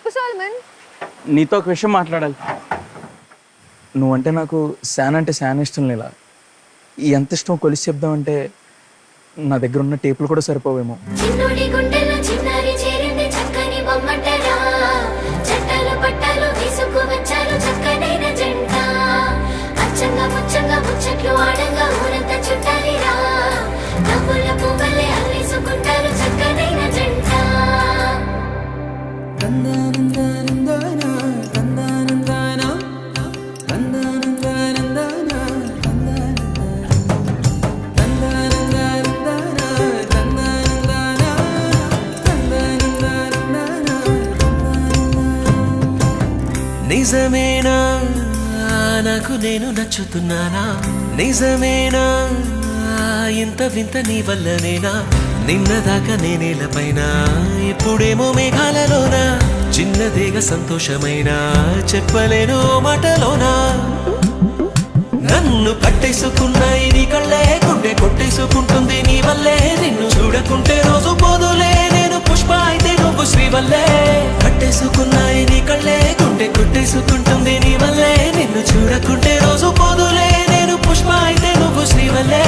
చెప్పు సాల్మన్. నీతో ఒక విషయం మాట్లాడాలి. నువ్వంటే నాకు శాన్ అంటే శాన్ ఇష్టం లేదా. ఎంత ఇష్టం కొలిసి చెప్దామంటే నా దగ్గర ఉన్న టేపులు కూడా సరిపోవేమో. నిజమేనా నాకు నేను నచ్చుతున్నానా? నిజమేనా ఇంత వింత నీ వల్లనేనా? నిన్నదాకా నేనేలపైన ఇప్పుడేమో మేఘాలలోనా. చిన్నదేగా సంతోషమైనా చెప్పలేను మాటలోనా. నన్ను కట్టేసుకున్నాయి నీ కళ్ళే, గుండె కొట్టేసుకుంటుంది నీ వల్లే. నిన్ను చూడకుంటే రోజు పోదులే, నేను పుష్ప అయితే నువ్వు శ్రీవల్లే. కట్టేసుకున్నాయి నీ కళ్ళే, గుండె కొట్టేసుకుంటుంది నీ వల్లే. నిన్ను చూడకుంటే రోజు పోదులే, నేను పుష్ప అయితే నువ్వు శ్రీవల్లే.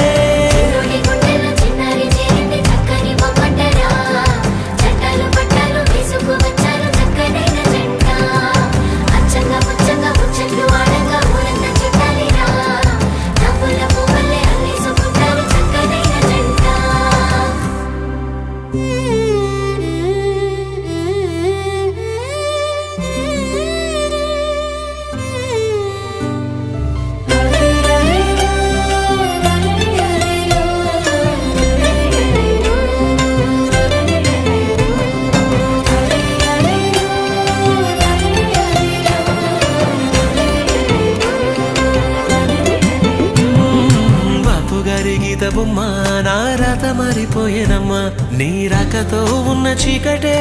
బొమ్మ నా రాత మారిపోయేనమ్మా. నీ రాకతో ఉన్న చీకటే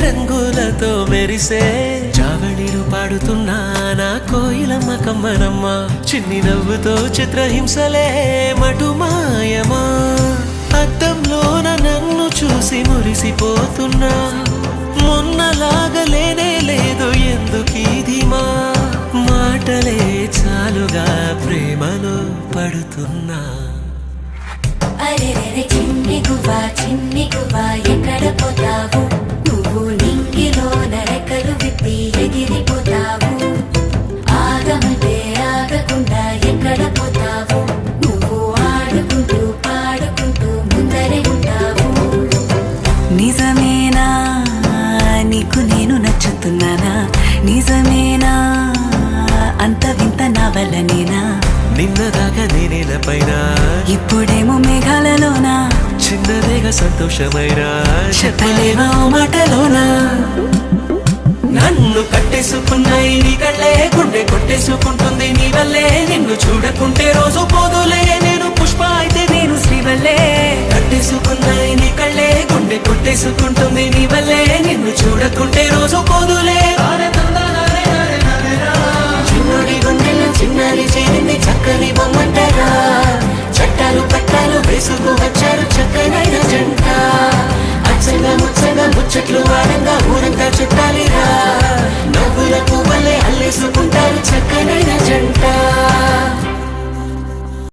రంగులతో మెరిసే. జావళీలు పాడుతున్నా నా కోయిలమ్మ కమ్మనమ్మ. చిన్ని నవ్వుతో చిత్రహింసలే మటుమాయమా. అద్దంలోన నన్ను చూసి మురిసిపోతున్నా. మొన్నలాగా లేనే లేదు ఎందుకీ ధీమా. మాటలే చాలుగా ప్రేమలో పడుతున్నా. అరెరెరె చిన్ని గువ్వా ఎక్కడ పోతావు నువ్వు? నింగిలోన రెక్కలు విప్పి ఎగిరిపోతావు. ఆగమంటే ఆగకుండా ఎక్కడ పోతావు నువ్వు? ఆడుకుంటూ పాడుకుంటూ ముందరే ఉంటావు. నిజమేనా నీకు నేను నచ్చుతున్నానా? నిజమేనా అంత వింత నా వల్లనేనా? నిన్నదాకా నేనేలపైన ఇప్పుడేమో మేఘాలలోనా. చిన్నదేగా సంతోషమైనా చెప్పలేవా మాటలోనా. నన్ను కట్టేసుకున్నాయి నీ కళ్ళే, గుండె కొట్టేసుకుంటుంది నీ వల్లే. నిన్ను చూడకుంటే రోజు పోదులే, నేను పుష్ప అయితే నేను శ్రీవల్లే. కట్టేసుకున్నాయి నీ కళ్ళే, గుండె కొట్టేసుకుంటుంది నీ వల్లే. నిన్ను చూడకుంటే రోజు పోదులే. చిన్నోడి గుండెల్లో చిన్నారి చేరింది చక్కని బొమ్మంటారా. చట్టాలు పట్టాలు వేసుకు వచ్చారు చక్కనైన జంట. అచ్చగా ముచ్చగా ముచ్చట్లు వాడంగా ఊరంతా చుట్టాలిరా. నవ్వుల పువ్వులే అల్లేసుకుంటారు చక్కనైన జంట.